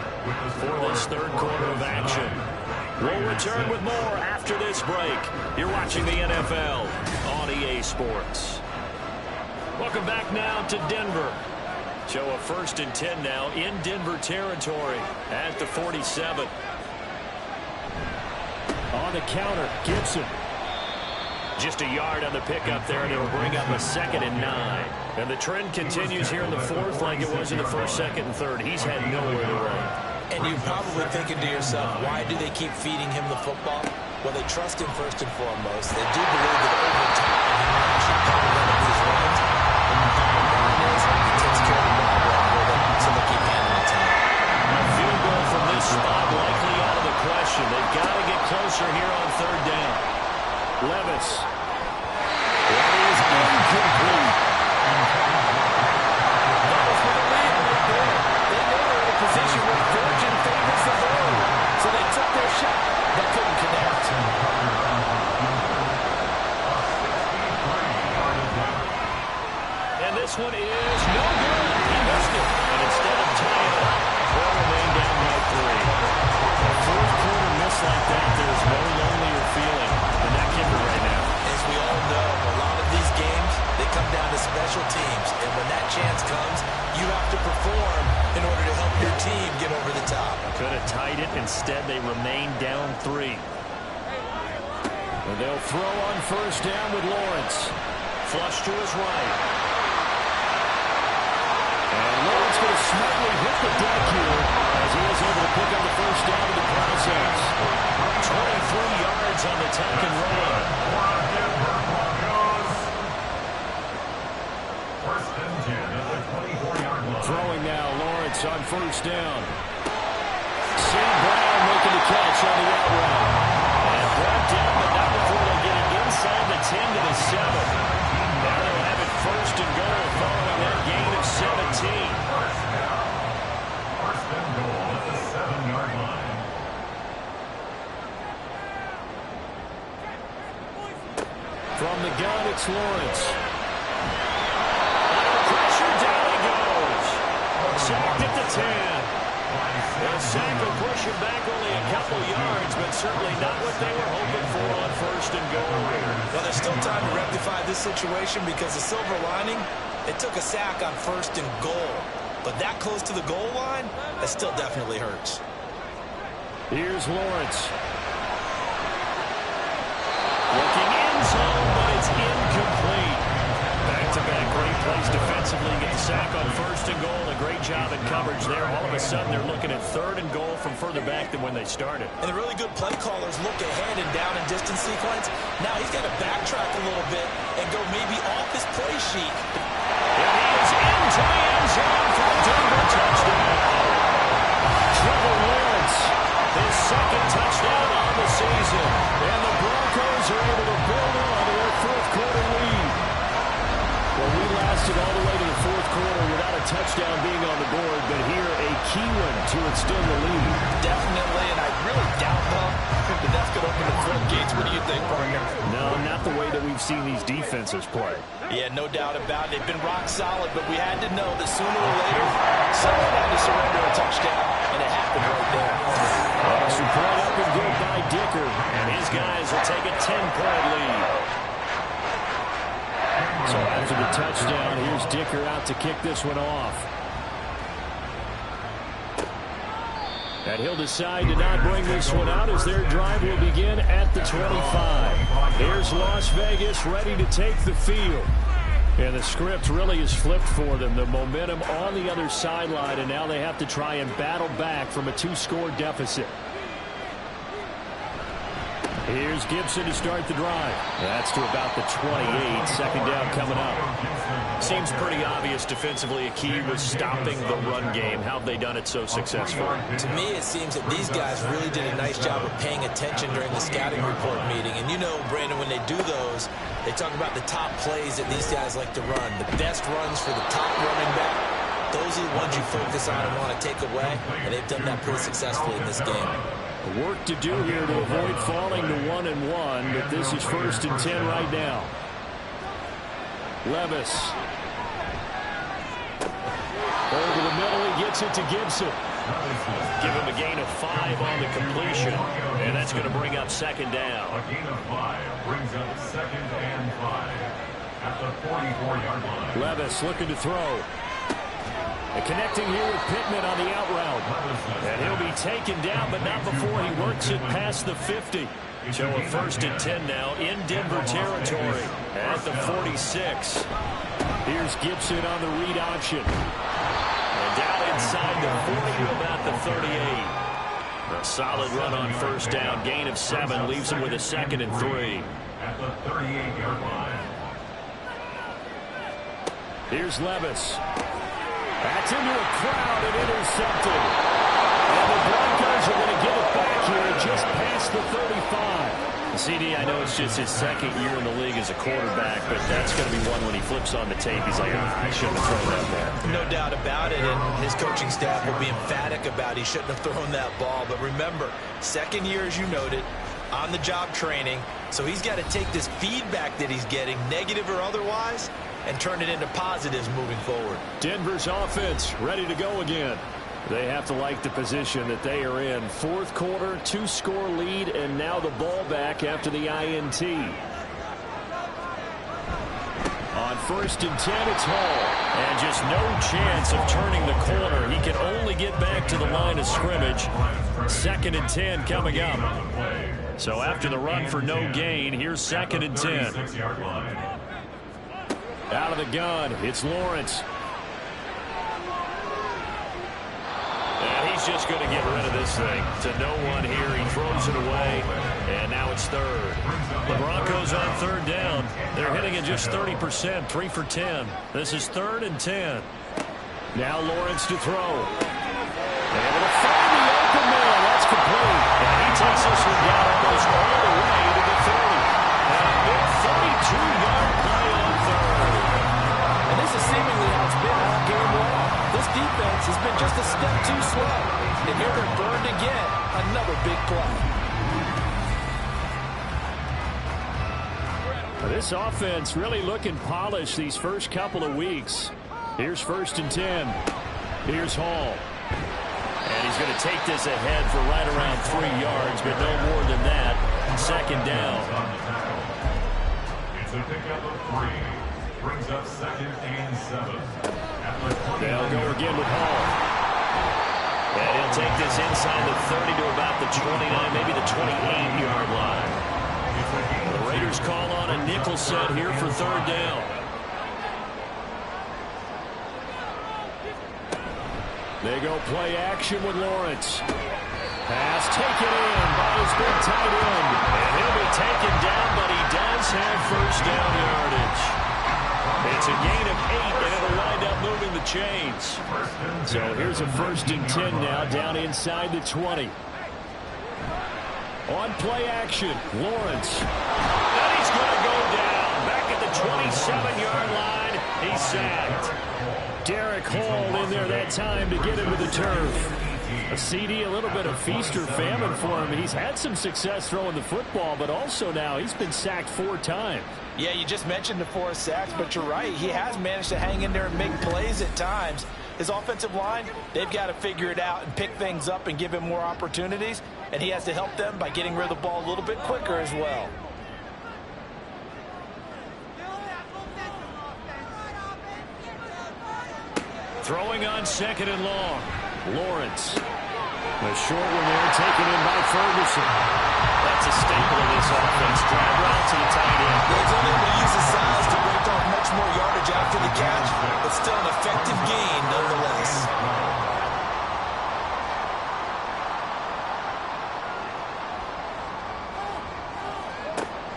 for this third quarter of action. We'll return with more after this break. You're watching the NFL on EA Sports. Welcome back now to Denver. Show a 1st and 10 now in Denver territory at the 47. On the counter, Gibson. Just a yard on the pickup there, and it'll bring up a 2nd and 9. And the trend continues here in the 4th like it was in the 1st, 2nd, and 3rd. He's had nowhere to run. And you're probably thinking to yourself, why do they keep feeding him the football? Well, they trust him first and foremost. They do believe that over time he might actually cover one of these runs. And the bottom line is he takes care of the ball well for them, so they keep handing it to him. A field goal from this spot likely out of the question. They've got to get closer here on 3rd down. Levis. That is incomplete. That was for the lead right there. They know they're in a position where fortune favors the bold. So they took their shot. They couldn't connect. And this one is no good. He missed it. And instead of tying it up, they'll remain down by 3. A fourth quarter miss like that, there's no lonelier feeling than that kicker right now. As we all know, a lot of these games, they come down to special teams. And when that chance comes, you have to perform in order to help your team get over the top. Could have tied it. Instead, they remain down 3. And they'll throw on 1st down with Lawrence. Flush to his right. And Lawrence going to smartly hit the deck here as he is able to pick up the 1st down in the process. 23 yards on the tuck and run. First and 10 at the 24-yard line. Throwing now, Lawrence on 1st down. St. Brown making the catch on the out route. And brought down, but not before they get it inside the 10 to the 7. Now they'll have it 1st and goal following that gain of 17. First and goal at the 7-yard line. From the gun, it's Lawrence. Under pressure, down he goes. Sacked at the 10. The sack will push him back only a couple yards, but certainly not what they were hoping for on 1st and goal. Well, there's still time to rectify this situation because the silver lining, it took a sack on 1st and goal. But that close to the goal line, that still definitely hurts. Here's Lawrence. Looking in zone, but it's incomplete. Back-to-back great plays defensively. Get the sack on 1st and goal. A great job at coverage there. All of a sudden, they're looking at 3rd and goal from further back than when they started. And the really good play callers look ahead and down in distance sequence. Now he's got to backtrack a little bit and go maybe off his play sheet. And he is into the end zone for a Denver touchdown. Trevor Lawrence, his 2nd touchdown on the season. And the Broncos are able to build on to their 4th quarter lead. Well, we lasted all the way to the 4th quarter without a touchdown being on the board, but here a key one to extend the lead. Definitely, and I really doubt, that that's going to open the floodgates. What do you think, partner? No, not the way that we've seen these defenses play. Yeah, no doubt about it. They've been rock solid, but we had to know that sooner or later, someone had to surrender a touchdown, and it happened right there. Well, so brought up and good by Dicker, and his guys will take 3-point lead. So after the touchdown, here's Dicker out to kick this one off. And he'll decide to not bring this one out as their drive will begin at the 25. Here's Las Vegas ready to take the field. And the script really is flipped for them. The momentum on the other sideline, and now they have to try and battle back from a 2-score deficit. Here's Gibson to start the drive. That's to about the 28. Second down coming up. Seems pretty obvious defensively a key was stopping the run game. How have they done it so successfully? To me, it seems that these guys really did a nice job of paying attention during the scouting report meeting. And you know, Brandon, when they do those, they talk about the top plays that these guys like to run. The best runs for the top running back. Those are the ones you focus on and want to take away. And they've done that pretty successfully in this game. Work to do here to avoid falling to 1-1, but this is 1st and 10 right now. Levis. Over the middle, he gets it to Gibson. Give him a gain of 5 on the completion, and that's going to bring up second down. A gain of 5 brings up 2nd and 5 at the 44-yard line. Levis looking to throw. And connecting here with Pittman on the out route. And he'll be taken down, but not before he works it past the 50. So a 1st and 10 now in Denver territory at the 46. Here's Gibson on the read option. And down inside the 40 to about the 38. A solid run on 1st down. Gain of 7 leaves him with a 2nd and 3. At the 38-yard line. Here's Levis. That's into a crowd and intercepted. And the Broncos are going to get it back here just past the 35. CD, I know it's just his 2nd year in the league as a quarterback, but that's going to be one when he flips on the tape. He's like, I shouldn't have thrown that ball. No doubt about it, and his coaching staff will be emphatic about he shouldn't have thrown that ball. But remember, 2nd year, as you noted, on-the-job training. So he's got to take this feedback that he's getting, negative or otherwise, and turn it into positives moving forward. Denver's offense ready to go again. They have to like the position that they are in. 4th quarter, 2-score lead, and now the ball back after the INT. On 1st and 10, it's Hall. And just no chance of turning the corner. He can only get back to the line of scrimmage. 2nd and 10 coming up. So after the run for no gain, here's 2nd and 10. Out of the gun, it's Lawrence. And he's just going to get rid of this thing. To no one here, he throws it away, and now it's 3rd. The Broncos on 3rd down. They're hitting at just 30%, 3 for 10. This is 3rd and 10. Now Lawrence to throw. Able to find the open man. That's complete. And he takes this one down almost all the way to the 30. And a big 32-yard play on 3rd. And this is seemingly how it's been all game long. This defense has been just a step too slow. And here they're burned again. Another big play. This offense really looking polished these first couple of weeks. Here's 1st and 10. Here's Hall. And he's going to take this ahead for right around 3 yards, but no more than that. 2nd down. It's a pickup of 3. Brings up 2nd and 7. They'll go again with Hall. And he'll take this inside the 30 to about the 29, maybe the 28-yard line. The Raiders call on a nickel set here for 3rd down. They go play action with Lawrence. Pass taken in by his big tight end. And he'll be taken down, but he does have 1st down yardage. It's a gain of 8, and it'll wind up moving the chains. So here's a 1st and 10 now, down inside the 20. On play action, Lawrence. And he's going to go down. Back at the 27-yard line, he's sacked. Derek Hall in there that time to get him to the turf. A CD, a little bit of feast or famine for him. He's had some success throwing the football, but also now he's been sacked 4 times. Yeah, you just mentioned the 4 sacks, but you're right. He has managed to hang in there and make plays at times. His offensive line, they've got to figure it out and pick things up and give him more opportunities, and he has to help them by getting rid of the ball a little bit quicker as well. Throwing on second and long. Lawrence. A short one there, taken in by Ferguson. That's a staple of this offense. Drag route to the tight end. He's only able to use his size to break off much more yardage after the catch, but still an effective gain nonetheless.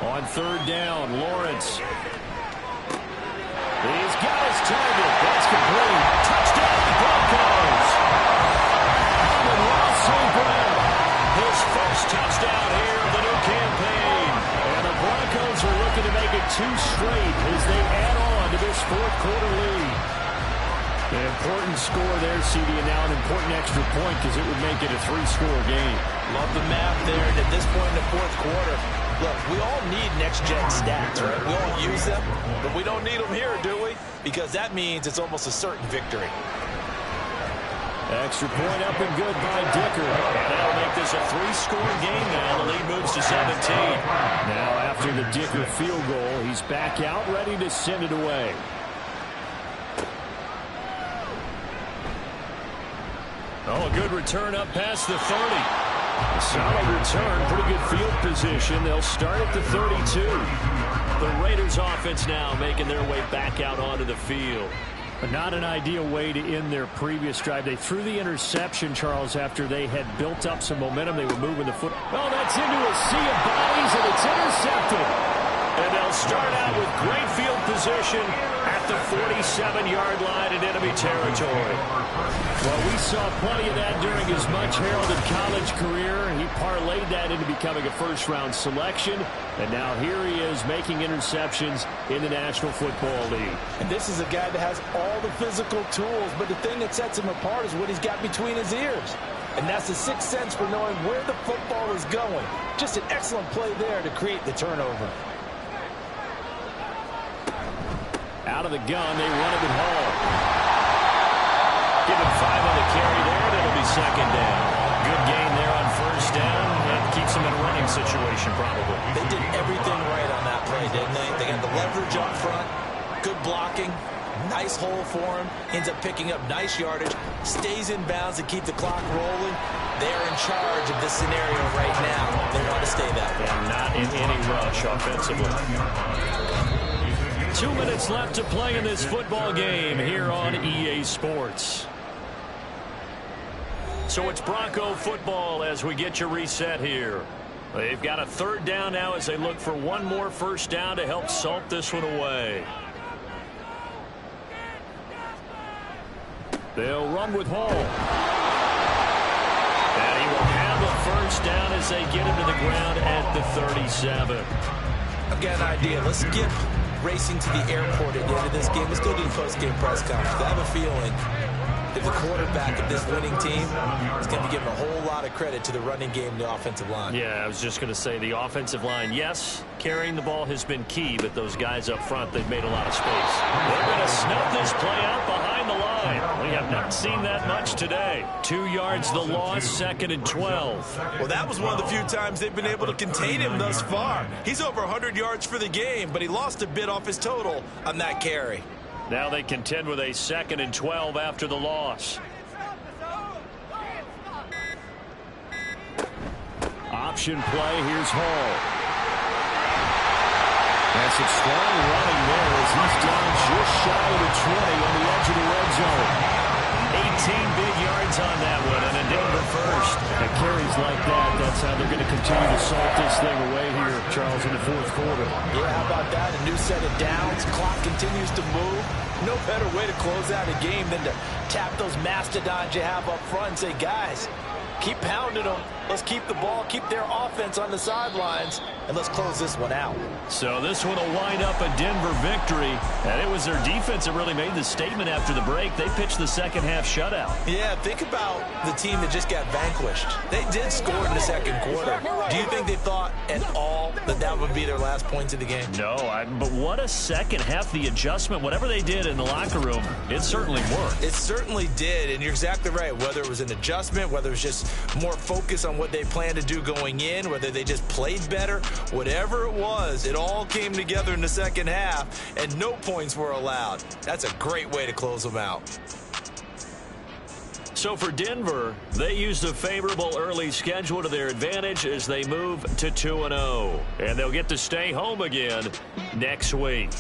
On third down, Lawrence. He's got his target. That's complete. Touchdown, Broncos. His first touchdown here of the new campaign. And the Broncos are looking to make it 2 straight as they add on to this fourth quarter lead. An important score there, CD, and now an important extra point because it would make it a 3-score game. Love the map there, and at this point in the fourth quarter, look, we all need next-gen stats, right? We all use them, but we don't need them here, do we? Because that means it's almost a certain victory. Extra point up and good by Dicker. And that'll make this a 3-score game now. The lead moves to 17. Now after the Dicker field goal, he's back out ready to send it away. Oh, a good return up past the 30. A solid return, pretty good field position. They'll start at the 32. The Raiders offense now making their way back out onto the field. But not an ideal way to end their previous drive. They threw the interception, Charles, after they had built up some momentum. They were moving the foot. Oh, that's into a sea of bodies, and it's intercepted. And they'll start out with great field position at the 47-yard line in enemy territory. Well, we saw plenty of that during his much-heralded college career. He parlayed that into becoming a first-round selection. And now here he is making interceptions in the National Football League. And this is a guy that has all the physical tools, but the thing that sets him apart is what he's got between his ears. And that's the sixth sense for knowing where the football is going. Just an excellent play there to create the turnover. Out of the gun, they run it with Hall. Give him 5 on the carry there, and it'll be second down. Good gain there on first down, and keeps him in a running situation probably. They did everything right on that play, didn't they? They got the leverage up front, good blocking, nice hole for him, ends up picking up nice yardage, stays in bounds to keep the clock rolling. They're in charge of this scenario right now. They want to stay that way. And not in any rush offensively. 2 minutes left to play in this football game here on EA Sports. So it's Bronco football as we get you reset here. They've got a third down now as they look for one more first down to help salt this one away. They'll run with Hall. And he will have a first down as they get him to the ground at the 37. I've got an idea. Let's skip racing to the airport at the end of this game. Let's go to the post-game press conference. I have a feeling that the quarterback of this winning team is going to be given a whole lot of credit to the running game and the offensive line. Yeah, I was just going to say the offensive line, yes, carrying the ball has been key, but those guys up front, they've made a lot of space. They're going to snuff this play out behind the line. We have not seen that much today. 2 yards the loss, second and 12. Well, that was one of the few times they've been able to contain him thus far. He's over 100 yards for the game, but he lost a bit off his total on that carry. Now they contend with a second and 12 after the loss. Option play, here's Hall. That's a strong running there as he's down just shy of the 20 on the edge of the red zone. 18 big yards on that one, and a Denver first. And carries like that, that's how they're going to continue to salt this thing away here, Charles, in the fourth quarter. Yeah, how about that? A new set of downs. Clock continues to move. No better way to close out a game than to tap those mastodons you have up front and say, guys, keep pounding them. Let's keep the ball, keep their offense on the sidelines, and let's close this one out. So this one will wind up a Denver victory, and it was their defense that really made the statement after the break. They pitched the second half shutout. Yeah, think about the team that just got vanquished. They did score in the second quarter. Do you think they thought at all that that would be their last points of the game? No, but what a second half. The adjustment, whatever they did in the locker room, it certainly worked. It certainly did, and you're exactly right. Whether it was an adjustment, whether it was just more focus on what they planned to do going in, whether they just played better, whatever it was, it all came together in the second half, and no points were allowed. That's a great way to close them out. So for Denver, they used a favorable early schedule to their advantage as they move to 2-0. And they'll get to stay home again next week.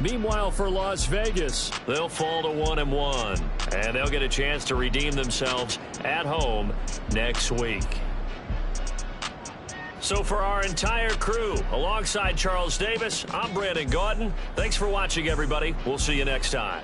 Meanwhile, for Las Vegas, they'll fall to 1-1. And they'll get a chance to redeem themselves at home next week. So for our entire crew, alongside Charles Davis, I'm Brandon Gaudin. Thanks for watching, everybody. We'll see you next time.